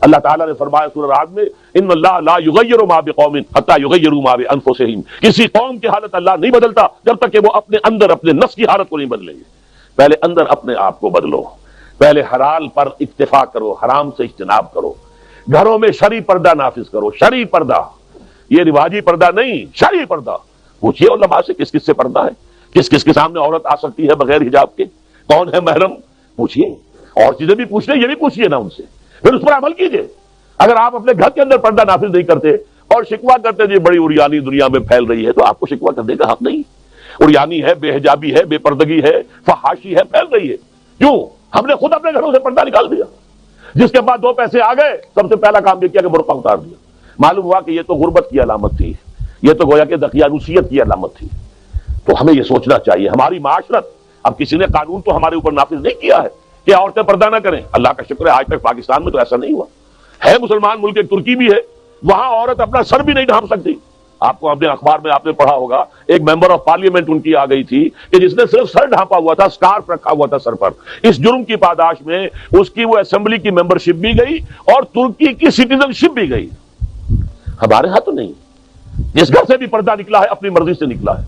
اللہ تعالیٰ نے فرمایا سورہ رعد میں ان اللہ لا یغیر ما بقوم حتی یغیروا ما بانفسہم، کسی قوم کی حالت اللہ نہیں بدلتا جب تک کہ وہ اپنے اندر اپنے نفس کی حالت کو نہیں بدلیں گے۔ پہلے اندر اپنے آپ کو بدلو، پہلے حلال پر اکتفا کرو، حرام سے اجتناب کرو، گھروں میں شرعی پردہ نافذ کرو، شرعی پردہ، یہ رواجی پردہ نہیں، شرعی پردہ۔ پوچھئے علماء سے کس کس سے پردہ ہے، کس کس کے سامنے عورت آ سکتی ہے بغیر حجاب کے، کون ہے محرم، پوچھئے، اور چیزیں بھی پوچھ لیں، یہ بھی پوچھئے نا ان سے، پھر اس پر عمل کیجئے۔ اگر آپ اپنے گھر کے اندر پردہ نافذ نہیں کرتے اور شکوہ کرتے جی بڑی عریانی دنیا میں پھیل رہی ہے، تو آپ کو شکوہ کرنے کا حق نہیں۔ عریانی ہے، بے حجابی ہے، بے پردگی ہے، فحاشی ہے، پھیل رہی ہے، کیوں؟ ہم نے خود اپنے گھروں سے پردہ نکال دیا، جس کے بعد 2 پیسے آ گئے سب سے پہلا کام یہ کیا کہ برقع اتار دیا۔ معلوم ہوا کہ یہ تو غربت کی علامت تھی، یہ تو گویا کہ دقیانوسیت کی علامت تھی۔ تو ہمیں یہ سوچنا چاہیے، ہماری معاشرت، اب کسی نے قانون تو ہمارے اوپر نافذ نہیں کیا ہے کہ عورتیں پردہ نہ کریں، اللہ کا شکر ہے آج تک پاکستان میں تو ایسا نہیں ہوا ہے۔ مسلمان ملک ایک ترکی بھی ہے، وہاں عورت اپنا سر بھی نہیں ڈھانپ سکتی۔ آپ کو اپنے اخبار میں آپ نے پڑھا ہوگا، ایک ممبر آف پارلیمنٹ ان کی آ گئی تھی کہ جس نے صرف سر ڈھانپا ہوا تھا، سکارف رکھا ہوا تھا سر پر، اس جرم کی پاداش میں اس کی وہ اسمبلی کی ممبرشپ بھی گئی اور ترکی کی سٹیزن شپ بھی گئی۔ ہمارے ہاں تو نہیں، جس گھر سے بھی پردہ نکلا ہے اپنی مرضی سے نکلا ہے،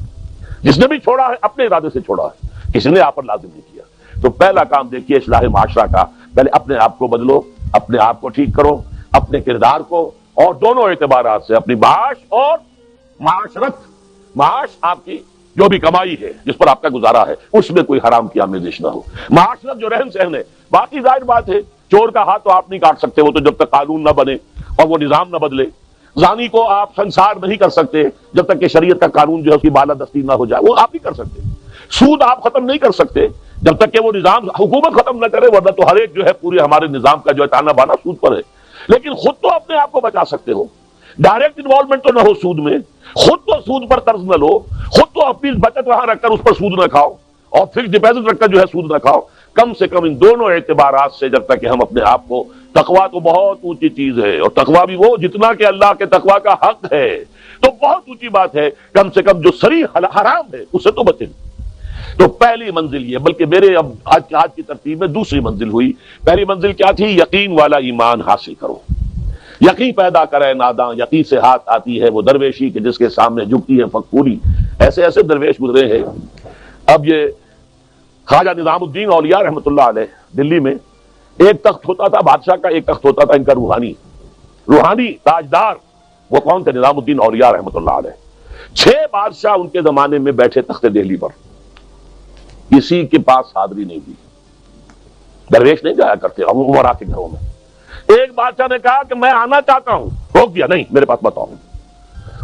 جس نے بھی چھوڑا ہے اپنے ارادے سے چھوڑا ہے، کسی نے آپ پر لازم نہیں کیا۔ تو پہلا کام دیکھیے اصلاح معاشرہ کا، پہلے اپنے آپ کو بدلو، اپنے آپ کو ٹھیک کرو، اپنے کردار کو، اور دونوں اعتبارات سے اپنی معاش اور معاشرت، معاش آپ کی جو بھی کمائی ہے جس پر آپ کا گزارا ہے اس میں کوئی حرام کی آمیزش نہ ہو، معاشرت جو رہن سہن ہے، باقی ظاہر بات ہے چور کا ہاتھ تو آپ نہیں کاٹ سکتے، وہ تو جب تک قانون نہ بنے اور وہ نظام نہ بدلے، زانی کو آپ سنسار نہیں کر سکتے جب تک کہ شریعت کا قانون جو ہے اس کی بالادستی نہ ہو جائے، وہ آپ نہیں کر سکتے، سود آپ ختم نہیں کر سکتے جب تک کہ وہ نظام حکومت ختم نہ کرے، ورنہ تو ہر ایک جو ہے پورے ہمارے نظام کا جو ہے تانا بانا سود پر ہے۔ لیکن خود تو اپنے آپ کو بچا سکتے ہو، ڈائریکٹ انوالومنٹ تو نہ ہو سود میں، خود تو سود پر قرض نہ لو، خود تو اپنی بچت وہاں رکھ کر اس پر سود نہ کھاؤ، اور فکس ڈپازٹ رکھ کر جو ہے سود نہ کھاؤ۔ کم سے کم ان دونوں اعتبارات سے جب تک کہ ہم اپنے آپ کو، تقویٰ تو بہت اونچی چیز ہے، اور تقویٰ بھی وہ جتنا کہ اللہ کے تقویٰ کا حق ہے، تو بہت اونچی بات ہے، کم سے کم جو صریح حرام ہے اس سے تو بچیں۔ تو پہلی منزل یہ، بلکہ میرے اب آج کی ترتیب میں دوسری منزل ہوئی۔ پہلی منزل کیا تھی؟ یقین والا ایمان حاصل کرو، یقین پیدا کرے ناداں، یقین سے ہاتھ آتی ہے وہ درویشی کہ جس کے سامنے جھکتی ہے فقوری۔ ایسے ایسے درویش گزرے ہیں۔ اب یہ خواجہ نظام الدین اولیاء رحمۃ اللہ علیہ، دلی میں ایک تخت ہوتا تھا بادشاہ کا، ایک تخت ہوتا تھا ان کا روحانی تاجدار، وہ کون تھے؟ نظام الدین اولیاء رحمۃ اللہ علیہ۔ 6 بادشاہ ان کے زمانے میں بیٹھے تخت دہلی پر، کسی کے پاس حاضری نہیں دی، درویش نہیں جایا کرتے عمرا کے گھروں میں۔ ایک بادشاہ نے کہا کہ میں آنا چاہتا ہوں، روک دیا، نہیں میرے پاس مت آؤ۔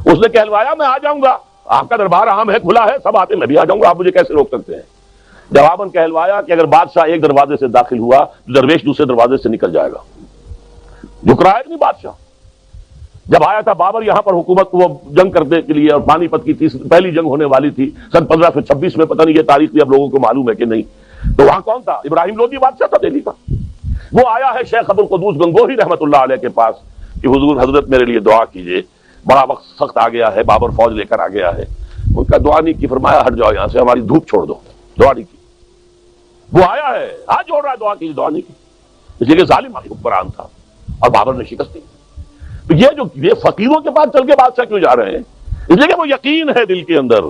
اس نے کہلوایا میں آ جاؤں گا، آپ کا دربار عام ہے، کھلا ہے، سب آتے، میں بھی آ جاؤں گا، آپ مجھے کیسے روک سکتے ہیں؟ جواباً کہلوایا کہ اگر بادشاہ ایک دروازے سے داخل ہوا تو درویش دوسرے دروازے سے نکل جائے گا۔ جھک رہا ہے کہ نہیں بادشاہ؟ جب آیا تھا بابر یہاں پر حکومت کو وہ جنگ کرنے کے لیے، اور پانی پت کی پہلی جنگ ہونے والی تھی سن 1526 میں، پتہ نہیں یہ تاریخ بھی اب لوگوں کو معلوم ہے کہ نہیں، تو وہاں کون تھا؟ ابراہیم لودھی بادشاہ تھا دہلی کا۔ وہ آیا ہے شیخ ابوالقدوس گنگوہی رحمۃ اللہ علیہ کے پاس کہ حضور حضرت میرے لیے دعا کیجئے، بڑا وقت سخت آ گیا ہے، بابر فوج لے کر آ گیا ہے۔ ان کا دعا نہیں کی، فرمایا ہٹ جاؤ یہاں سے، ہماری دھوپ چھوڑ دو، دعا نہیں کی۔ وہ آیا ہے ہاتھ جوڑ رہا ہے، دعا کی، دعا نہیں کی، اس لیے کہ ظالم حکمران تھا اور بابر نے شکست دی۔ تو یہ فقیروں کے پاس چل کے بادشاہ کیوں جا رہے ہیں؟ اس لیے کہ وہ یقین ہے دل کے اندر،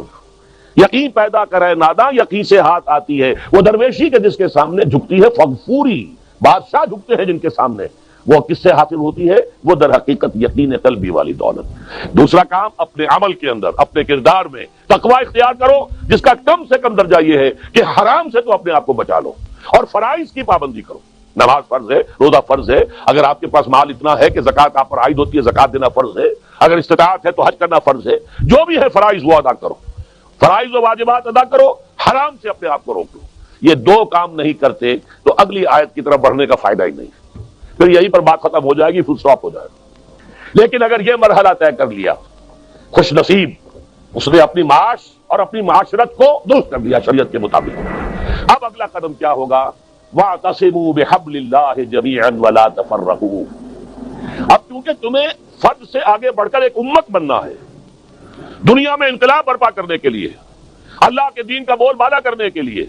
یقین پیدا کرے ناداں، یقین سے ہاتھ آتی ہے وہ درویشی کے جس کے سامنے جھکتی ہے فغفوری۔ بادشاہ جھکتے ہیں جن کے سامنے، وہ کس سے حاصل ہوتی ہے؟ وہ در حقیقت یقین قلبی والی دولت۔ دوسرا کام، اپنے عمل کے اندر، اپنے کردار میں تقوی اختیار کرو، جس کا کم سے کم درجہ یہ ہے کہ حرام سے تو اپنے آپ کو بچا لو، اور فرائض کی پابندی کرو۔ نماز فرض ہے، روزہ فرض ہے، اگر آپ کے پاس مال اتنا ہے کہ زکوٰۃ آپ پر عائد ہوتی ہے، زکوٰۃ دینا فرض ہے، اگر استطاعت ہے تو حج کرنا فرض ہے، جو بھی ہے فرائض وہ ادا کرو، فرائض و واجبات ادا کرو، حرام سے اپنے آپ کو روک لو۔ یہ 2 کام نہیں کرتے تو اگلی آیت کی طرف بڑھنے کا فائدہ ہی نہیں، پھر یہیں پر بات ختم ہو جائے گی، فل اسٹاپ ہو جائے گا۔ لیکن اگر یہ مرحلہ طے کر لیا، خوش نصیب، اس نے اپنی معاش اور اپنی معاشرت کو درست کر لیا شریعت کے مطابق۔ اب اگلا قدم کیا ہوگا؟ وَاعْتَصِمُوا بِحَبْلِ اللَّهِ جَمِيعًا وَلَا تَفَرَّقُوا۔ اب کیونکہ تمہیں فرد سے آگے بڑھ کر ایک امت بننا ہے، دنیا میں انقلاب برپا کرنے کے لیے، اللہ کے دین کا بول بالا کرنے کے لیے،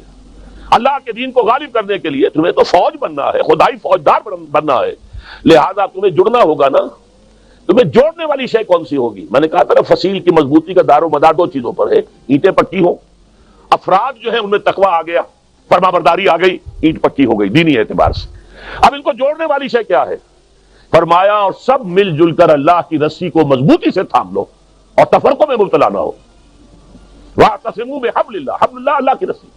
اللہ کے دین کو غالب کرنے کے لیے تمہیں تو فوج بننا ہے، خدائی فوجدار بننا ہے۔ لہذا تمہیں جڑنا ہوگا نا، تمہیں جوڑنے والی شے کون سی ہوگی؟ میں نے کہا تھا نا فصیل کی مضبوطی کا دار و مدار دو چیزوں پر ہے، اینٹیں پکی ہوں، افراد جو ہے ان میں تقوی آ گیا، فرما برداری آ گئی، اینٹ پکی ہو گئی دینی اعتبار سے۔ اب ان کو جوڑنے والی شے کیا ہے؟ فرمایا اور سب مل جل کر اللہ کی رسی کو مضبوطی سے تھام لو اور تفرقوں میں مبتلا نہ ہو۔ واعتصموا بحبل اللہ، حبل اللہ اللہ کی رسی،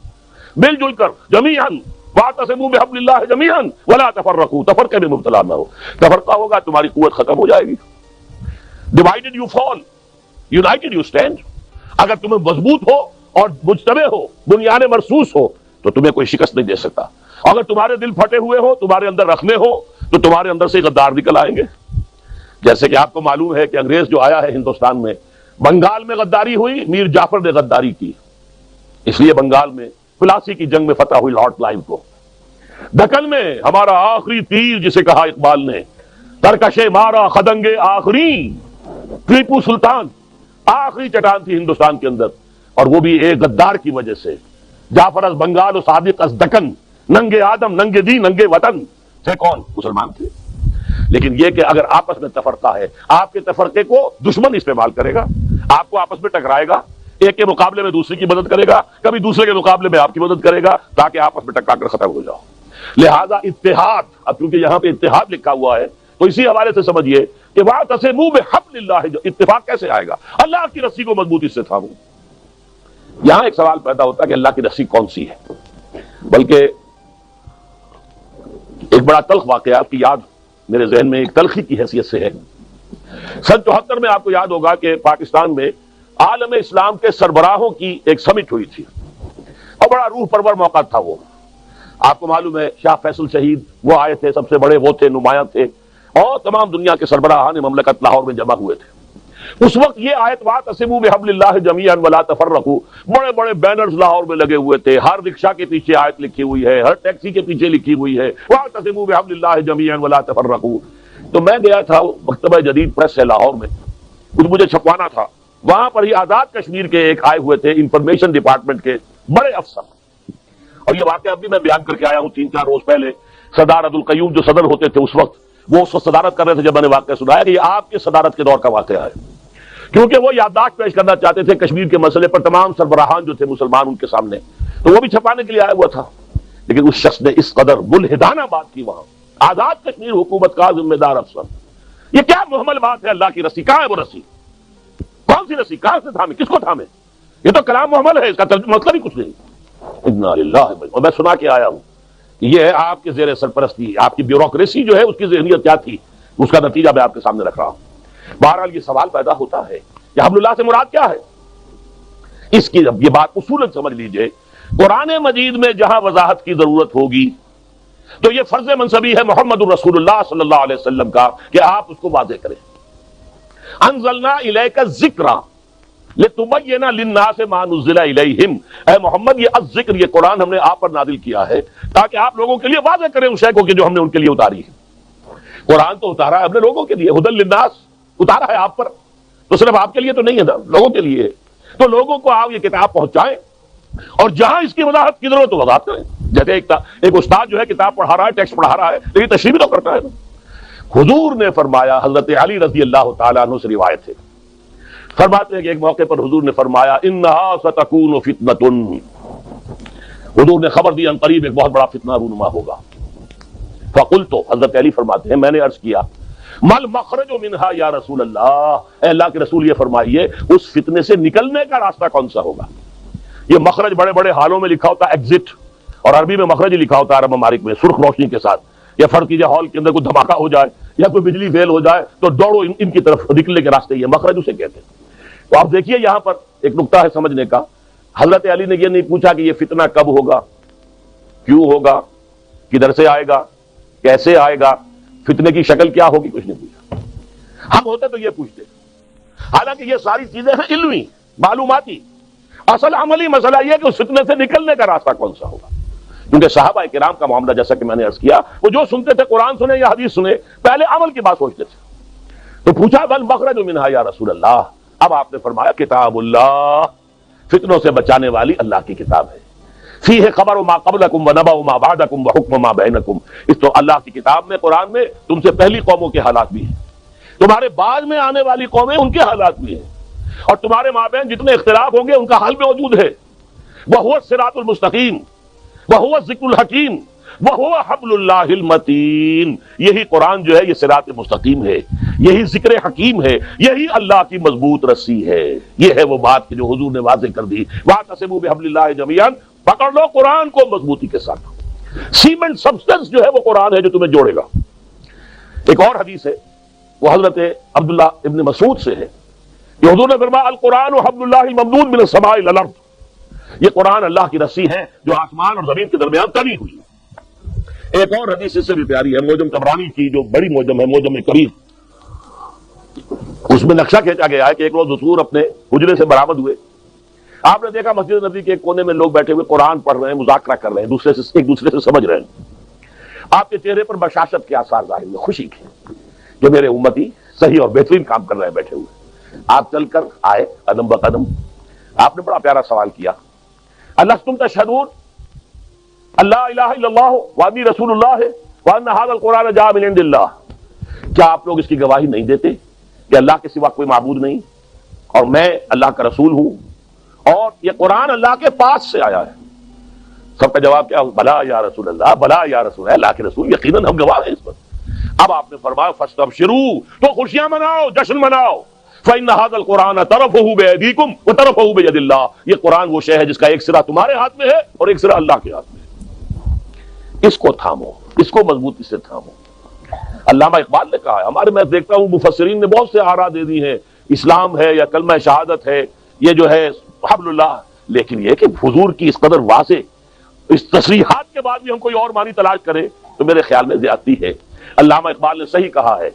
مل جل کر جمیعاً، واعتصموا بحبل اللہ جمیعاً ولا تفرقوا، تفرقے میں مبتلا نہ ہو۔ تفرقہ ہوگا تمہاری قوت ختم ہو جائے گی۔ Divided you fall, United you stand. اگر تمہیں مضبوط ہو اور مجتمع ہو، بنیاد مرصوص ہو، تو تمہیں کوئی شکست نہیں دے سکتا۔ اگر تمہارے دل پھٹے ہوئے ہو، تمہارے اندر رکھنے ہو، تو تمہارے اندر سے غدار نکل آئیں گے۔ جیسے کہ آپ کو معلوم ہے کہ انگریز جو آیا ہے ہندوستان میں، بنگال میں غداری ہوئی، میر جعفر نے غداری کی، اس لیے بنگال میں پلاسی کی جنگ میں فتح ہوئی لارڈ کلائیو کو۔ دکن میں ہمارا آخری تیر جسے کہا اقبال نے، ترکشے مارا خدنگ آخری، ٹیپو سلطان آخری چٹان تھی ہندوستان کے اندر، اور وہ بھی ایک غدار کی وجہ سے۔ جعفر از بنگال و صادق از دکن، ننگے آدم ننگے دین ننگے وطن تھے کون؟ مسلمان تھے۔ لیکن یہ کہ اگر آپس میں تفرقہ ہے، آپ کے تفرقے کو دشمن استعمال کرے گا، آپ کو آپس میں ٹکرائے گا، ایک کے مقابلے میں دوسرے کی مدد کرے گا، کبھی دوسرے کے مقابلے میں آپ کی مدد کرے گا، تاکہ آپس میں ٹکرا کر ختم ہو جاؤ۔ لہذا اتحاد، اب کیونکہ یہاں پہ اتحاد لکھا ہوا ہے تو اسی حوالے سے سمجھیے کہ واعتصموا بحبل اللہ، جو اتفاق کیسے آئے گا؟ اللہ کی رسی کو مضبوطی سے تھامو۔ یہاں ایک سوال پیدا ہوتا ہے کہ اللہ کی رسی کون سی ہے؟ بلکہ ایک بڑا تلخ واقعہ آپ کی یاد میرے ذہن میں ایک تلخی کی حیثیت سے ہے۔ سن 74 میں آپ کو یاد ہوگا کہ پاکستان میں عالم اسلام کے سربراہوں کی ایک سمٹ ہوئی تھی، اور بڑا روح پرور موقع تھا وہ۔ آپ کو معلوم ہے شاہ فیصل شہید وہ آئے تھے، سب سے بڑے وہ تھے، نمایاں تھے، اور تمام دنیا کے سربراہان مملکت لاہور میں جمع ہوئے تھے۔ اس وقت یہ آیت واعتصموا بحبل اللہ جمیعا ولا تفرقوا، بڑے بڑے بینرز لاہور میں لگے ہوئے تھے، ہر رکشہ کے پیچھے آیت لکھی ہوئی ہے، ہر ٹیکسی کے پیچھے لکھی ہوئی ہے واعتصموا بحبل اللہ جمیعا ولا تفرقوا۔ تو میں گیا تھا مکتبہ جدید پریس ہے لاہور میں، کچھ مجھے چھپوانا تھا، وہاں پر ہی آزاد کشمیر کے ایک آئے ہوئے تھے انفارمیشن ڈپارٹمنٹ کے بڑے افسر، اور یہ واقعہ ابھی میں بیان کر کے آیا ہوں 3-4 روز پہلے۔ سردار عبدالقیوم جو صدر ہوتے تھے اس وقت، وہ اس وقت صدارت کر رہے تھے جب میں نے واقعہ سنایا کہ یہ آپ کے صدارت کے دور کا واقعہ ہے، کیونکہ وہ یادداشت پیش کرنا چاہتے تھے کشمیر کے مسئلے پر تمام سربراہان جو تھے مسلمان ان کے سامنے، تو وہ بھی چھپانے کے لیے آیا ہوا تھا۔ لیکن اس شخص نے اس قدر ملحدانہ بات کی وہاں، آزاد کشمیر حکومت کا ذمہ دار افسر، یہ کیا محمل بات ہے؟ اللہ کی رسی کہاں ہے؟ وہ رسی کون سی رسی؟ کہاں سے تھامے؟ کس کو تھامے؟ یہ تو کلام محمل ہے، اس کا مطلب ہی کچھ نہیں۔ انا للہ، اور میں سنا کے آیا ہوں یہ ہے آپ کے زیر سرپرستی، آپ کی بیوروکریسی جو ہے اس کی ذہنیت کیا تھی، اس کا نتیجہ میں آپ کے سامنے رکھ رہا ہوں۔ بہرحال یہ سوال پیدا ہوتا ہے کہ حبل اللہ سے مراد کیا ہے؟ اس کی جب یہ بات اصولاً سمجھ لیجئے، قرآن مجید میں جہاں وضاحت کی ضرورت ہوگی تو یہ فرض منصبی ہے محمد الرسول اللہ صلی اللہ علیہ وسلم کا کہ آپ اس کو واضح کریں۔ انزلنا الیک الذکر لتبین للناس ما نزل الیہم، اے محمد یہ الذکر، یہ قرآن ہم نے آپ پر نازل کیا ہے تاکہ آپ لوگوں کے لیے واضح کریں اس شے کو کہ جو ہم نے ان کے لیے اتاری ہے۔ قرآن تو اتارا ہے ہم نے لوگوں کے لیے، ہدی للناس اتارا ہے آپ پر، تو صرف آپ کے لیے تو نہیں ہے نا، لوگوں کے لیے ہے۔ تو لوگوں کو آپ یہ کتاب پہنچائیں، اور جہاں اس کی وضاحت کی ضرورت ہو وضاحت کریں۔ جیسے ایک استاد جو ہے کتاب پڑھا رہا ہے، ٹیکسٹ پڑھا رہا ہے، لیکن تشریح بھی تو کرتا ہے نا۔ حضور نے فرمایا، حضرت علی رضی اللہ تعالیٰ عنہ سے روایت ہے، فرماتے ہیں کہ ایک موقع پر حضور نے فرمایا انہا ستکون فتنۃ، حضور نے خبر دی ان قریب ایک بہت بڑا فتنہ رونما ہوگا۔ فقلت، حضرت علی فرماتے ہیں میں نے عرض کیا مل مخرج منہا یا رسول اللہ، اے اللہ کے رسول یہ فرمائیے اس فتنے سے نکلنے کا راستہ کون سا ہوگا؟ یہ مخرج بڑے بڑے حالوں میں لکھا ہوتا ہے ایگزٹ، اور عربی میں مخرج لکھا ہوتا ہے عرب ممالک میں سرخ روشنی کے ساتھ، یا فرض کیجیے ہال کے اندر کوئی دھماکہ ہو جائے یا کوئی بجلی فیل ہو جائے تو دوڑو ان کی طرف، نکلنے کے راستے، یہ مخرج اسے کہتے ہیں۔ تو آپ دیکھیے یہاں پر ایک نقطہ ہے سمجھنے کا، حضرت علی نے یہ نہیں پوچھا کہ یہ فتنہ کب ہوگا، کیوں ہوگا، کدھر سے آئے گا، کیسے آئے گا، فتنے کی شکل کیا ہوگی، کچھ نہیں پوچھا۔ ہم ہوتے تو یہ پوچھتے، حالانکہ یہ ساری چیزیں ہیں علمی معلوماتی، اصل عملی مسئلہ یہ کہ اس فتنے سے نکلنے کا راستہ کون سا ہوگا۔ کیونکہ صحابہ کرام کا معاملہ جیسا کہ میں نے عرض کیا، وہ جو سنتے تھے قرآن سنے یا حدیث سنے، پہلے عمل کی بات سوچتے تھے۔ تو پوچھا بل مخرج منہا یا رسول اللہ، اب آپ نے فرمایا کتاب اللہ، فتنوں سے بچانے والی اللہ کی کتاب ہے۔ فیہ خبر ما قبلکم ونبأ ما بعدکم وحکم ما بینکم، اس تو اللہ کی کتاب میں قرآن میں تم سے پہلی قوموں کے حالات بھی ہیں، تمہارے بعد میں آنے والی قومیں ان کے حالات بھی ہیں، اور تمہارے مابین جتنے اختلاف ہوں گے ان کا حل بھی موجود ہے۔ وَهُوَ الصِّرَاطُ الْمُسْتَقِيمُ وَهُوَ الذِّكْرُ الْحَكِيمُ وَهُوَ حَبْلُ اللَّهِ الْمَتِينُ، یہی قرآن جو ہے یہ صراط مستقیم ہے، یہی ذکر حکیم ہے، یہی اللہ کی مضبوط رسی ہے۔ یہ ہے وہ بات کہ جو حضور نے واضح کر دی، وَاعْتَصِمُوا بِحَبْلِ اللَّهِ جَمِيعًا، پکڑ لو قرآن کو مضبوطی کے ساتھ۔ سیمنٹ سبسٹنس جو ہے وہ قرآن ہے جو تمہیں جوڑے گا۔ ایک اور حدیث ہے وہ حضرت عبداللہ ابن مسعود سے ہے کہ حضور نے فرمایا القرآن حبل اللہ الممدود من السماء الى الارض، یہ قرآن اللہ کی رسی ہے جو آسمان اور زمین کے درمیان تنی ہوئی ہے۔ ایک اور حدیث اس سے بھی پیاری ہے، موجم طبرانی کی جو بڑی موجم ہے، موجم کبیر، اس میں نقشہ کھینچا گیا ہے کہ ایک روز حضور اپنے حجرے سے برآمد ہوئے، آپ نے دیکھا مسجد نبی کے ایک کونے میں لوگ بیٹھے ہوئے قرآن پڑھ رہے ہیں، مذاکرہ کر رہے ہیں، ایک دوسرے سے سمجھ رہے ہیں۔ آپ کے چہرے پر بشاشت کے آثار ظاہر ہوئے، خوشی کے کہ میرے امتی صحیح اور بہترین کام کر رہے ہیں بیٹھے ہوئے۔ آپ چل کر آئے قدم بقدم، آپ نے بڑا پیارا سوال کیا، الستم تشہدون اللہ الہ الا اللہ وانی رسول اللہ وان ھذا القرآن جاء من عند اللہ، کیا آپ لوگ اس کی گواہی نہیں دیتے کہ اللہ کے سوا کوئی معبود نہیں اور میں اللہ کا رسول ہوں اور یہ قرآن اللہ کے پاس سے آیا ہے؟ سب کا جواب کیا؟ بلا یا رسول اللہ، بلا یا رسول اللہ کے رسول، یقیناً ہم گواہ ہیں اس پر۔ اب آپ نے فرمایا فاستبشروا، تو خوشیاں مناؤ، جشن مناؤ، فإن هذا القرآن طرفه بأيديكم وطرفه بيد اللہ، یہ قرآن وہ شے ہے جس کا ایک سرا تمہارے ہاتھ میں ہے اور ایک سرا اللہ کے ہاتھ میں ہے۔ اس کو تھامو، اس کو مضبوطی سے تھامو۔ علامہ اقبال نے کہا ہے، ہمارے میں دیکھتا ہوں مفسرین نے بہت سے آراء دے دی ہیں، اسلام ہے یا کلمہ شہادت ہے، یہ جو ہے حبل اللہ، لیکن یہ کہ حضور کی اس قدر واضح اس تصریحات کے بعد بھی ہم کوئی اور معنی تلاش کریں تو میرے خیال میں زیادتی ہے۔ علامہ اقبال نے صحیح کہا ہے،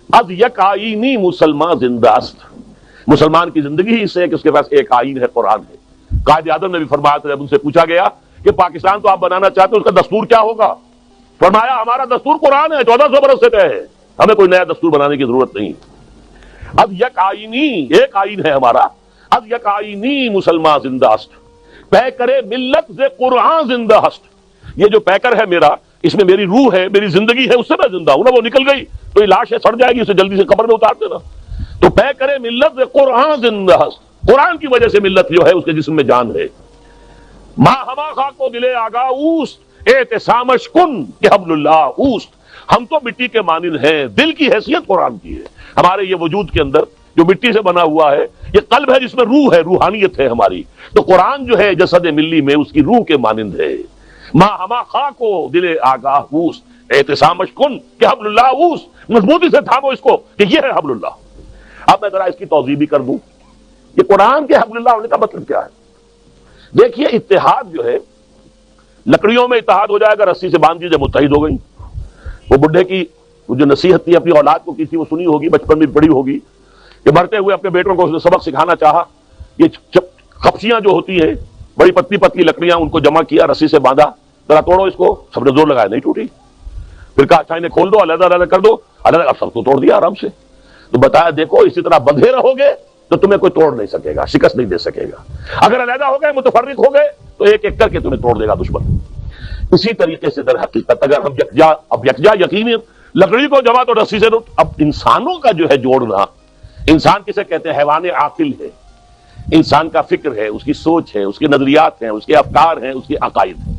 از یک آئینی مسلمان زندہ است، مسلمان کی زندگی ہی اس سے ہے کہ اس کے پاس ایک آئین ہے، قرآن ہے۔ قائد اعظم نے بھی فرمایا تھا جب ان سے پوچھا گیا کہ پاکستان تو آپ بنانا چاہتے ہیں، اس کا دستور کیا ہوگا؟ فرمایا ہمارا دستور قرآن ہے، 1400 برس سے طے ہے، ہمیں کوئی نیا دستور بنانے کی ضرورت نہیں۔ اب یک آئینی، ایک آئین ہے ہمارا، اب یک آئینی مسلمان زندہ است، پے کرے ملت سے قرآن زندہ ہست، یہ جو پیکر ہے میرا، اس میں میری روح ہے، میری زندگی ہے، اس سے میں زندہ ہوں نا، وہ نکل گئی تو یہ لاش ہے، سڑ جائے گی، اسے جلدی سے قبر میں اتار دینا۔ تو پے کرے ملت سے قرآن زندہ ہست، قرآن کی وجہ سے ملت جو ہے اس کے جسم میں جان ہے۔ ماں ہما خاک کو دلے آگاہ اوست، اعتصامش کن کہ حبل اللہ اوست، ہم تو مٹی کے مانند ہیں، دل کی حیثیت قرآن کی ہے، ہمارے یہ وجود کے اندر جو مٹی سے بنا ہوا ہے، یہ قلب ہے جس میں روح ہے، روحانیت ہے ہماری، تو قرآن جو ہے جسد ملی میں اس کی روح کے مانند ہے۔ ماں ہما خاک کو دلے آگاہ اوست، اعتصامش کن کہ حبل اللہ اوست، مضبوطی سے تھامو اس کو کہ یہ ہے حبل اللہ۔ اب میں ذرا اس کی توضیح بھی کر دوں، یہ قرآن کے حبل اللہ ہونے کا مطلب کیا ہے؟ دیکھیے اتحاد جو ہے، لکڑیوں میں اتحاد ہو جائے گا، رسی سے باندھ دیجیے متحد ہو گئی۔ وہ بڈھے کی وہ جو نصیحت تھی اپنی اولاد کو کی تھی، وہ سنی ہوگی، بچپن میں پڑھی ہوگی کہ مرتے ہوئے اپنے بیٹوں کو اس نے سبق سکھانا چاہا، یہ خپشیاں جو ہوتی ہیں، بڑی پتلی پتلی لکڑیاں، ان کو جمع کیا، رسی سے باندھا، ذرا توڑو اس کو، سب نے زور لگایا، نہیں ٹوٹی۔ پھر کہا اچھا انہیں کھول دو، علیحدہ علیحدہ کر دو، علیحدہ، اب سب کو توڑ دیا آرام سے۔ تو بتایا دیکھو اسی طرح بندھے رہو گے تو تمہیں کوئی توڑ نہیں سکے گا، شکست نہیں دے سکے گا، اگر علیحدہ ہو گئے، متفرق ہو گئے تو ایک ایک کر کے تمہیں توڑ دے گا دشمن۔ اسی طریقے سے در حقیقت اگر ہم یکجا یقینی لکڑی کو جمع تو رسی سے، اب انسانوں کا جو ہے جوڑنا، انسان کسے کہتے ہیں؟ حیوان عاقل ہے، انسان کا فکر ہے، اس کی سوچ ہے، اس کے نظریات ہیں، اس کے افکار ہیں، اس کے عقائد ہیں،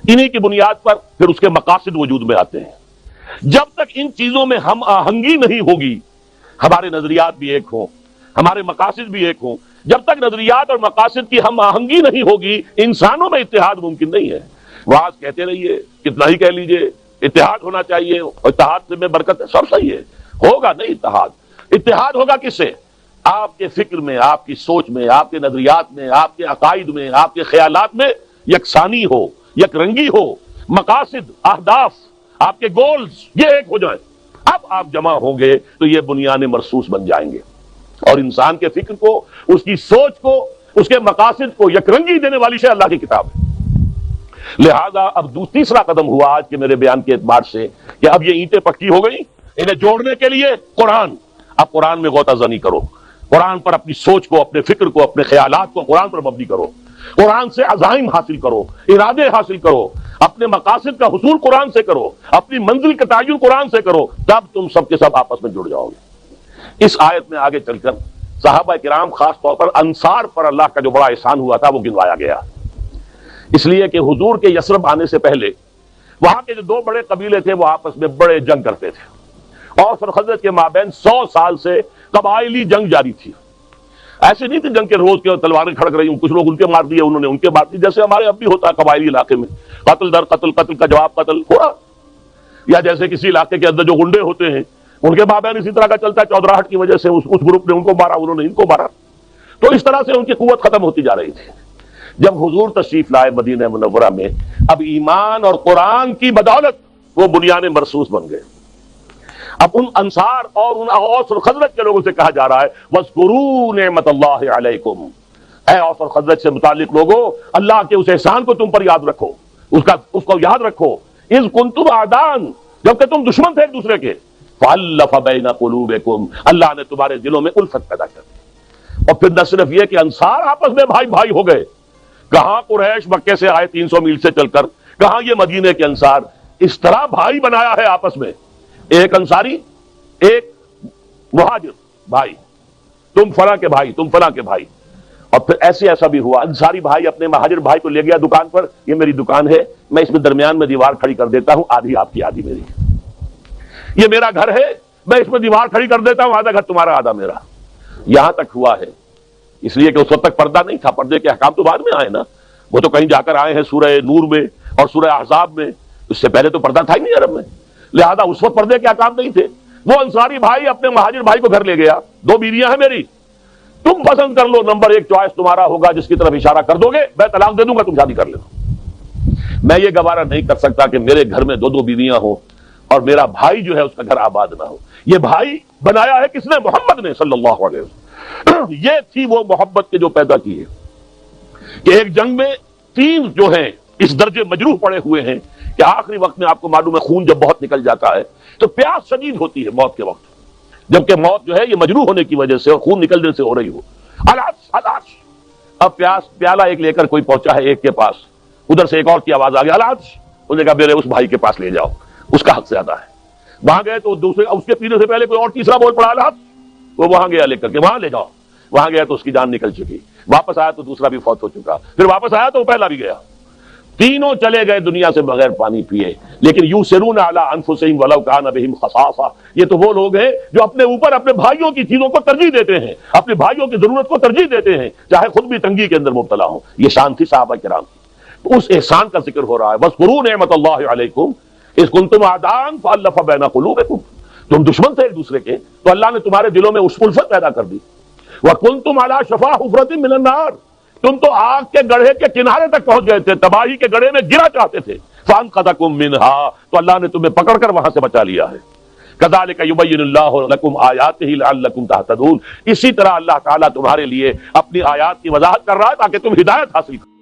انہی کی بنیاد پر پھر اس کے مقاصد وجود میں آتے ہیں۔ جب تک ان چیزوں میں ہم آہنگی نہیں ہوگی، ہمارے نظریات بھی ایک ہوں، ہمارے مقاصد بھی ایک ہوں، جب تک نظریات اور مقاصد کی ہم آہنگی نہیں ہوگی، انسانوں میں اتحاد ممکن نہیں ہے۔ واعظ کہتے رہیے، کتنا ہی کہہ لیجئے اتحاد ہونا چاہیے، اتحاد میں برکت ہے، سب صحیح ہے، ہوگا نہیں اتحاد۔ اتحاد ہوگا کس سے؟ آپ کے فکر میں، آپ کی سوچ میں، آپ کے نظریات میں، آپ کے عقائد میں، آپ کے خیالات میں یکسانی ہو، یک رنگی ہو، مقاصد، اہداف، آپ کے گولز یہ ایک ہو جائیں، اب آپ جمع ہوں گے تو یہ بنیان مرصوص بن جائیں گے، اور انسان کے فکر کو، اس کی سوچ کو، اس کے مقاصد کو یک رنگی دینے والی شے اللہ کی کتاب ہے۔ لہذا اب تیسرا قدم ہوا آج کے میرے بیان کے اعتبار سے کہ اب یہ اینٹیں پکی ہو گئی، انہیں جوڑنے کے لیے قرآن، اب قرآن میں غوطہ زنی کرو، قرآن پر اپنی سوچ کو، اپنے فکر کو، اپنے خیالات کو قرآن پر مبنی کرو۔ قرآن سے عزائم حاصل کرو، ارادے حاصل کرو، اپنے مقاصد کا حصول قرآن سے کرو، اپنی منزل کا تعین قرآن سے کرو، تب تم سب کے سب آپس میں جڑ جاؤ گے۔ اس آیت میں آگے چل کر صحابہ کرام، خاص طور پر انصار پر اللہ کا جو بڑا احسان ہوا تھا وہ گنوایا گیا، اس لیے کہ حضور کے یثرب آنے سے پہلے وہاں کے جو دو بڑے قبیلے تھے وہ آپس میں بڑے جنگ کرتے تھے، اوس اور خزرج کے مابین 100 سال سے قبائلی جنگ جاری تھی۔ ایسے نہیں تھی جنگ کے روز کے تلواریں کھڑک رہی ہوں، کچھ لوگ ان کے مار دیے، انہوں نے ان کے مار دیے، جیسے ہمارے اب بھی ہوتا ہے قبائلی علاقے میں، قتل در قتل، قتل کا جواب قتل ہو رہا، یا جیسے کسی علاقے کے اندر جو گنڈے ہوتے ہیں ان کے مابین اسی طرح کا چلتا ہے، چودراہٹ کی وجہ سے اس گروپ نے ان کو مارا، انہوں نے ان کو مارا، تو اس طرح سے ان کی قوت ختم ہوتی جا رہی تھی۔ جب حضور تشریف لائے مدینہ منورہ میں، اب ایمان اور قرآن کی بدولت وہ بنیان مرصوص بن گئے۔ اب ان انصار اور ان اوس اور خزرج کے لوگوں سے کہا جا رہا ہے وَاذْكُرُوا نِعْمَتَ اللَّهِ عَلَيْكُمْ، اے اوس اور خزرج سے متعلق لوگوں، اللہ کے اس احسان کو تم پر یاد رکھو، اس کو یاد رکھو، اِذْ كُنْتُمْ أَعْدَاءً، جبکہ تم دشمن تھے ایک دوسرے کے، فَأَلَّفَ بَيْنَ قُلُوبِكُمْ، اللہ نے تمہارے دلوں میں الفت پیدا کر دی۔ اور پھر نہ صرف یہ کہ انصار آپس میں بھائی بھائی ہو گئے، کہاں قریش مکے سے آئے 300 میل سے چل کر، کہاں یہ مدینے کے انصار، اس طرح بھائی بنایا ہے آپس میں، ایک انصاری ایک مہاجر بھائی، تم فلاں کے بھائی، تم فلاں کے بھائی۔ اور پھر ایسا بھی ہوا، انصاری بھائی اپنے مہاجر بھائی کو لے گیا دکان پر، یہ میری دکان ہے، میں اس میں درمیان میں دیوار کھڑی کر دیتا ہوں، آدھی آپ کی آدھی میری، یہ میرا گھر ہے، میں اس میں دیوار کھڑی کر دیتا ہوں، آدھا گھر تمہارا آدھا میرا۔ یہاں تک ہوا ہے، اس لیے کہ اس وقت تک پردہ نہیں تھا، پردے کے احکام تو بعد میں آئے نا، وہ تو کہیں جا کر آئے ہیں سورہ نور میں اور سورہ احزاب میں، اس سے پہلے تو پردہ تھا ہی نہیں عرب میں، لہذا اس وقت پردے کے احکام نہیں تھے۔ وہ انصاری بھائی اپنے مہاجر بھائی کو گھر لے گیا، 2 بیویاں ہیں میری، تم پسند کر لو، نمبر 1 چوائس تمہارا ہوگا، جس کی طرف اشارہ کر دو گے میں طلاق دے دوں گا، تم شادی کر لینا۔ میں یہ گوارا نہیں کر سکتا کہ میرے گھر میں 2 بیویاں ہوں اور میرا بھائی جو ہے اس کا گھر آباد نہ ہو۔ یہ بھائی بنایا ہے کس نے؟ محمد نے صلی اللہ علیہ وسلم۔ یہ تھی وہ محبت کے جو پیدا کی ہے کہ ایک جنگ میں 3 جو ہیں اس درجے مجروح پڑے ہوئے ہیں کہ آخری وقت میں آپ کو معلوم ہے خون جب بہت نکل جاتا ہے تو پیاس شدید ہوتی ہے موت کے وقت، جبکہ موت جو ہے یہ مجروح ہونے کی وجہ سے اور خون نکلنے سے ہو رہی ہو۔ الاش، اب پیالہ ایک لے کر کوئی پہنچا ہے ایک کے پاس، ادھر سے ایک اور کی آواز آ گئی الاش، انہوں نے کہا میرے اس بھائی کے پاس لے جاؤ، اس کا حق زیادہ ہے۔ وہاں گئے تو دوسرے اس کے پینے سے پہلے کوئی اور تیسرا بول پڑا الاش، وہ وہاں گیا لے کر کے وہاں لے جاؤ، وہاں گیا تو اس کی جان نکل چکی، واپس آیا تو دوسرا بھی فوت ہو چکا، پھر واپس آیا تو وہ پہلا بھی گیا، تینوں چلے گئے دنیا سے بغیر پانی پیے۔ لیکن یوسرون علی انفسہم ولو کان بہم خصاصہ، یہ تو وہ لوگ ہیں جو اپنے اوپر اپنے بھائیوں کی چیزوں کو ترجیح دیتے ہیں، اپنے بھائیوں کی ضرورت کو ترجیح دیتے ہیں، چاہے خود بھی تنگی کے اندر مبتلا ہوں۔ یہ شان تھی صحابہ کرام کی، اس احسان کا ذکر ہو رہا ہے۔ وَاذْكُرُوا نِعْمَتَ اللَّهِ عَلَيْكُمْ إِذْ كُنْتُمْ أَعْدَاءً فَأَلَّفَ بَيْنَ قُلُوبِكُمْ، تم دشمن تھے ایک دوسرے کے تو اللہ نے تمہارے دلوں میں اس الفت پیدا کر دی۔ وَكُنْتُمْ عَلَى شَفَا حُفْرَةٍ مِّنَ النَّارِ، تم تو آگ کے گڑھے کے کنارے تک پہنچ گئے تھے، تباہی کے گڑھے میں گرا چاہتے تھے، فَأَنْقَذَكُم مِّنْهَا، تو اللہ نے تمہیں پکڑ کر وہاں سے بچا لیا ہے۔ كَذَلِكَ يُبَيِّنُ اللَّهُ لَكُمْ آيَاتِهِ لَعَلَّكُمْ تَهْتَدُونَ، اسی طرح اللہ تعالیٰ تمہارے لیے اپنی آیات کی وضاحت کر رہا ہے تاکہ تم ہدایت حاصل کرو۔